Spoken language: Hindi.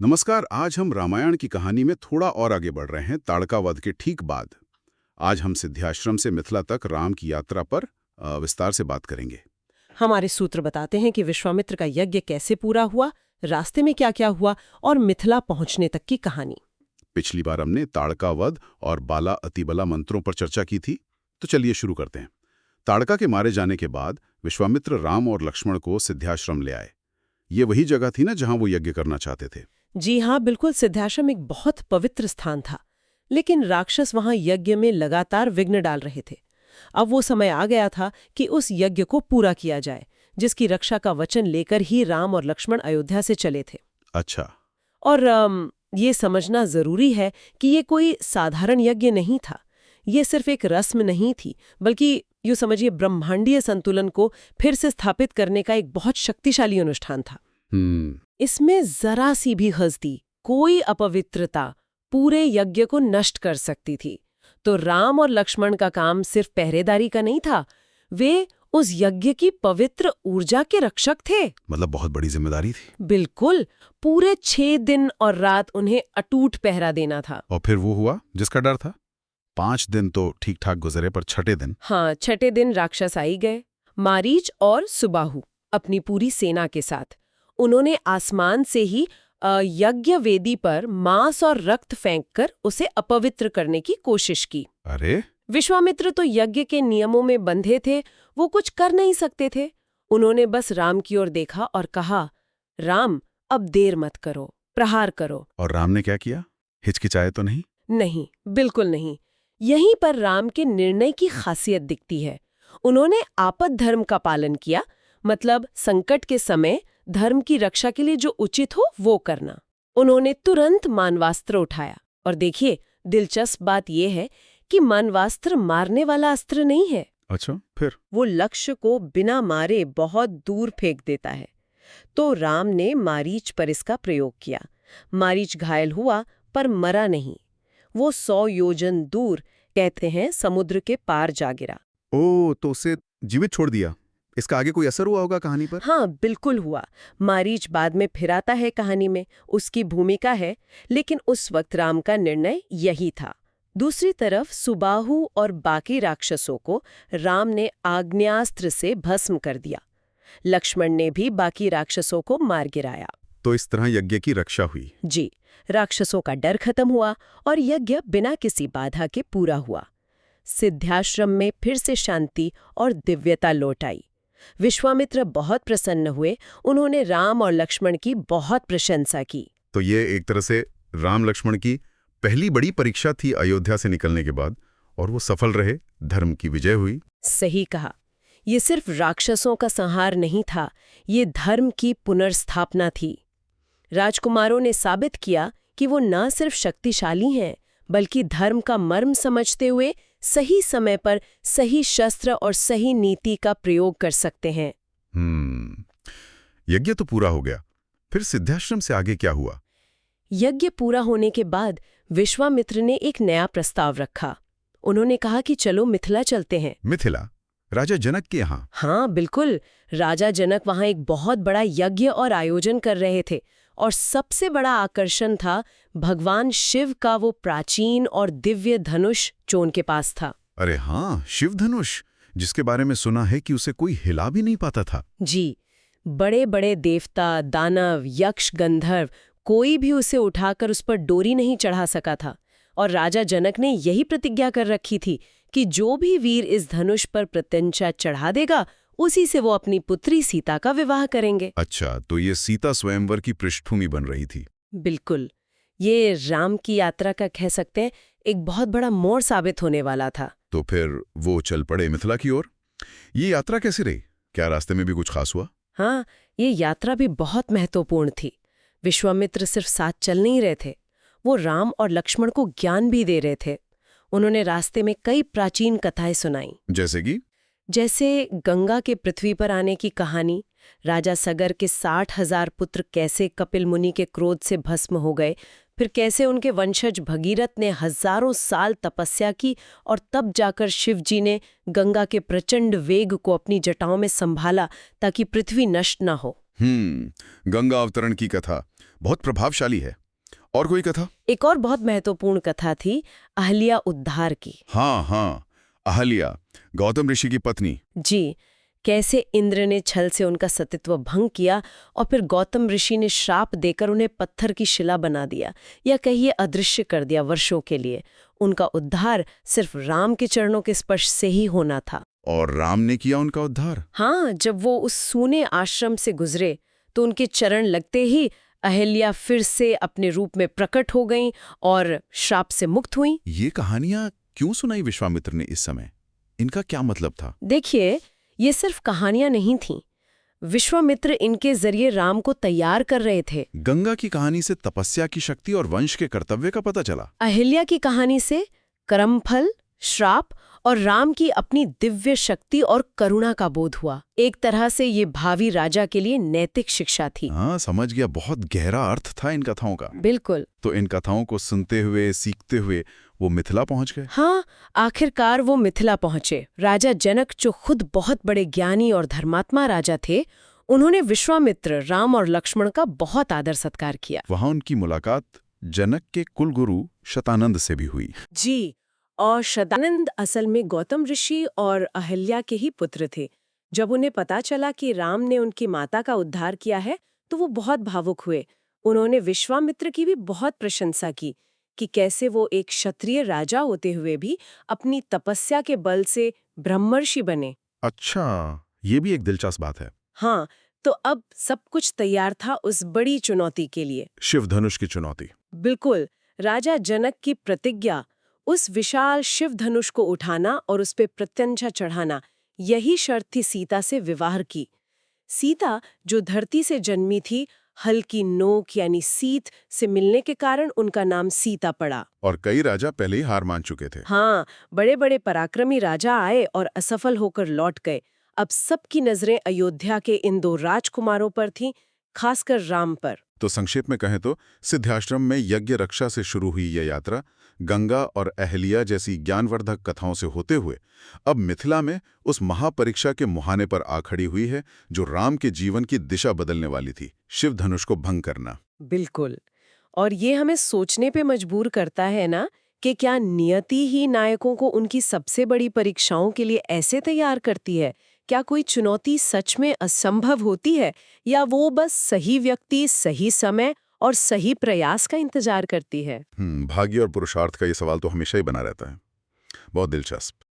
नमस्कार। आज हम रामायण की कहानी में थोड़ा और आगे बढ़ रहे हैं, ताड़का वध के ठीक बाद। आज हम सिद्धाश्रम से मिथिला तक राम की यात्रा पर विस्तार से बात करेंगे। हमारे सूत्र बताते हैं कि विश्वामित्र का यज्ञ कैसे पूरा हुआ, रास्ते में क्या क्या हुआ और मिथिला पहुंचने तक की कहानी। पिछली बार हमने ताड़का वध और बाला अतिबला मंत्रों पर चर्चा की थी, तो चलिए शुरू करते हैं। ताड़का के मारे जाने के बाद विश्वामित्र राम और लक्ष्मण को सिद्धाश्रम ले आए। ये वही जगह थी ना जहां वो यज्ञ करना चाहते थे। जी हाँ, बिल्कुल। सिद्धाश्रम एक बहुत पवित्र स्थान था, लेकिन राक्षस वहां यज्ञ में लगातार विघ्न डाल रहे थे। अब वो समय आ गया था कि उस यज्ञ को पूरा किया जाए, जिसकी रक्षा का वचन लेकर ही राम और लक्ष्मण अयोध्या से चले थे। अच्छा। और ये समझना जरूरी है कि ये कोई साधारण यज्ञ नहीं था। ये सिर्फ एक रस्म नहीं थी, बल्कि यूँ समझिए ब्रह्मांडीय संतुलन को फिर से स्थापित करने का एक बहुत शक्तिशाली अनुष्ठान था। इसमें जरा सी भी हस्ती, कोई अपवित्रता पूरे यज्ञ को नष्ट कर सकती थी। तो राम और लक्ष्मण का काम सिर्फ पहरेदारी का नहीं था, वे उस यज्ञ की पवित्र ऊर्जा के रक्षक थे। मतलब बहुत बड़ी जिम्मेदारी थी। बिल्कुल। पूरे 6 दिन और रात उन्हें अटूट पहरा देना था। और फिर वो हुआ जिसका डर था। 5 दिन तो ठीक ठाक गुजरे, पर छठे दिन। हाँ, छठे दिन राक्षस आई गए, मारीच और सुबाहु अपनी पूरी सेना के साथ। उन्होंने आसमान से ही यज्ञ वेदी पर मांस और रक्त फेंककर उसे अपवित्र करने की कोशिश की। अरे! विश्वामित्र तो यज्ञ के नियमों में बंधे थे, वो कुछ कर नहीं सकते थे। उन्होंने बस राम की ओर देखा और कहा, राम, अब देर मत करो, प्रहार करो। और राम ने क्या किया? हिचकिचाए तो नहीं? नहीं, बिल्कुल नहीं। यहीं पर राम के निर्णय की खासियत दिखती है। उन्होंने आपद धर्म का पालन किया, मतलब संकट के समय धर्म की रक्षा के लिए जो उचित हो वो करना। उन्होंने तुरंत मानवास्त्र उठाया। और देखिए, दिलचस्प बात यह है कि मानवास्त्र मारने वाला अस्त्र नहीं है। अच्छा, फिर? वो लक्ष्य को बिना मारे बहुत दूर फेंक देता है। तो राम ने मारीच पर इसका प्रयोग किया। मारीच घायल हुआ, पर मरा नहीं। वो 100 योजन दूर, कहते हैं, समुद्र के पार जा गिरा। ओ, तो उसे जीवित छोड़ दिया। इसका आगे कोई असर हुआ होगा कहानी पर? हाँ, बिल्कुल हुआ। मारीच बाद में फिर आता है कहानी में, उसकी भूमिका है, लेकिन उस वक्त राम का निर्णय यही था। दूसरी तरफ सुबाहु और बाकी राक्षसों को राम ने आग्नेयास्त्र से भस्म कर दिया। लक्ष्मण ने भी बाकी राक्षसों को मार गिराया। तो इस तरह यज्ञ की रक्षा हुई। जी, राक्षसों का डर खत्म हुआ और यज्ञ बिना किसी बाधा के पूरा हुआ। सिद्धाश्रम में फिर से शांति और दिव्यता लौट आई। विश्वामित्र बहुत प्रसन्न हुए। उन्होंने राम और लक्ष्मण की बहुत प्रशंसा की। तो ये एक तरह से राम लक्ष्मण की पहली बड़ी परीक्षा थी अयोध्या से निकलने के बाद, और वो सफल रहे। धर्म की विजय हुई। सही कहा। ये सिर्फ राक्षसों का संहार नहीं था, ये धर्म की पुनर्स्थापना थी। राजकुमारों ने साबित किया कि वो न सिर्फ शक्तिशाली हैं, बल्कि धर्म का मर्म समझते हुए सही समय पर सही शस्त्र और सही नीति का प्रयोग कर सकते हैं। यज्ञ तो पूरा हो गया, फिर सिद्धाश्रम से आगे क्या हुआ? यज्ञ पूरा होने के बाद विश्वामित्र ने एक नया प्रस्ताव रखा। उन्होंने कहा कि चलो मिथिला चलते हैं। मिथिला? राजा जनक के यहाँ? हाँ, बिल्कुल। राजा जनक वहाँ एक बहुत बड़ा यज्ञ और आयोजन कर रहे थे, और सबसे बड़ा आकर्षण था भगवान शिव का वो प्राचीन और दिव्य धनुष जो उनके पास था। अरे हाँ, शिव धनुष, जिसके बारे में सुना है कि उसे कोई हिला भी नहीं पाता था। जी, बड़े बड़े देवता, दानव, यक्ष, गंधर्व, कोई भी उसे उठाकर उस पर डोरी नहीं चढ़ा सका था। और राजा जनक ने यही प्रतिज्ञा कर रखी थी कि जो भी वीर इस धनुष पर प्रत्यंचा चढ़ा देगा, उसी से वो अपनी पुत्री सीता का विवाह करेंगे। अच्छा, तो ये सीता स्वयंवर की पृष्ठभूमि बन रही थी। बिल्कुल। ये राम की यात्रा का, कह सकते हैं, एक बहुत बड़ा मोड़ साबित होने वाला था। तो फिर वो चल पड़े मिथिला की ओर। ये यात्रा कैसी रही? क्या रास्ते में भी कुछ खास हुआ? हाँ, ये यात्रा भी बहुत महत्वपूर्ण थी। विश्वामित्र सिर्फ साथ चल नहीं रहे थे, वो राम और लक्ष्मण को ज्ञान भी दे रहे थे। उन्होंने रास्ते में कई प्राचीन कथाएं सुनाई। जैसे कि? जैसे गंगा के पृथ्वी पर आने की कहानी, राजा सगर के 60,000 पुत्र कैसे कपिल मुनि के क्रोध से भस्म हो गए, फिर कैसे उनके वंशज भगीरथ ने हजारों साल तपस्या की और तब जाकर शिव जी ने गंगा के प्रचंड वेग को अपनी जटाओं में संभाला ताकि पृथ्वी नष्ट न हो। गंगा अवतरण की कथा। बहुत प्रभावशाली है। और कोई कथा? एक और बहुत महत्वपूर्ण कथा थी अहल्या उद्धार की। हाँ, अहल्या, गौतम ऋषि की पत्नी। जी, कैसे इंद्र ने छल से उनका सतीत्व भंग किया और फिर गौतम ऋषि ने श्राप देकर उन्हें पत्थर की शिला बना दिया, या कहिए अदृश्य कर दिया वर्षों के लिए। उनका उद्धार सिर्फ राम के चरणों के स्पर्श से ही होना था। और राम ने किया उनका उद्धार? हाँ, जब वो उस सूने आश्रम से गुजरे तो उनके चरण लगते ही अहल्या फिर से अपने रूप में प्रकट हो गईं और श्राप से मुक्त हुईं। ये कहानियां क्यों सुनाई विश्वामित्र ने इस समय? इनका क्या मतलब था? देखिए, ये सिर्फ कहानियां नहीं थीं। विश्वामित्र इनके जरिए राम को तैयार कर रहे थे। गंगा की कहानी से तपस्या की शक्ति और वंश के कर्तव्य का पता चला। अहिल्या की कहानी से कर्मफल, श्राप और राम की अपनी दिव्य शक्ति और करुणा का बोध हुआ। एक तरह से ये भावी राजा के लिए नैतिक शिक्षा थी। हाँ, समझ गया। बहुत गहरा अर्थ था इन कथाओं का। बिल्कुल। तो इन कथाओं को सुनते हुए, सीखते हुए वो मिथिला पहुंच गए। हाँ, आखिरकार वो मिथिला पहुंचे। राजा जनक, जो खुद बहुत बड़े ज्ञानी और धर्मात्मा राजा थे, उन्होंने विश्वामित्र, राम और लक्ष्मण का बहुत आदर सत्कार किया। वहां उनकी मुलाकात जनक के कुलगुरु शतानंद से भी हुई। जी, और शतानंद असल में गौतम ऋषि और अहिल्या के ही पुत्र थे। जब उन्हें पता चला कि राम ने उनकी माता का उद्धार किया है तो वो बहुत भावुक हुए। उन्होंने विश्वामित्र की भी बहुत प्रशंसा की कि कैसे वो एक क्षत्रिय राजा होते हुए भी अपनी तपस्या के बल से ब्रह्मर्षि बने। अच्छा, ये भी एक दिलचस्प बात है। हाँ, तो अब सब कुछ तैयार था उस बड़ी चुनौती के लिए। शिव धनुष की चुनौती। बिल्कुल। राजा जनक की प्रतिज्ञा, उस विशाल शिव धनुष को उठाना और उस पे प्रत्यंचा चढ़ाना, यही शर्त थी सीता से विवाह की। सीता, जो धरती से जन्मी थी, हल्की नोक यानी सीत से मिलने के कारण उनका नाम सीता पड़ा। और कई राजा पहले ही हार मान चुके थे। हाँ, बड़े बड़े पराक्रमी राजा आए और असफल होकर लौट गए। अब सबकी नजरें अयोध्या के इन 2 राजकुमारों पर थीं, खासकर राम पर। तो संक्षेप में कहें तो सिद्धाश्रम में यज्ञ रक्षा से शुरू हुई यह यात्रा गंगा और अहल्या जैसी ज्ञानवर्धक कथाओं से होते हुए अब मिथिला में उस महापरीक्षा के मुहाने पर आ खड़ी हुई है जो राम के जीवन की दिशा बदलने वाली थी, शिव धनुष को भंग करना। बिल्कुल। और ये हमें सोचने पे मजबूर करता है ना कि क्या नियति ही नायकों को उनकी सबसे बड़ी परीक्षाओं के लिए ऐसे तैयार करती है? क्या कोई चुनौती सच में असंभव होती है, या वो बस सही व्यक्ति, सही समय और सही प्रयास का इंतजार करती है? भाग्य और पुरुषार्थ का ये सवाल तो हमेशा ही बना रहता है। बहुत दिलचस्प।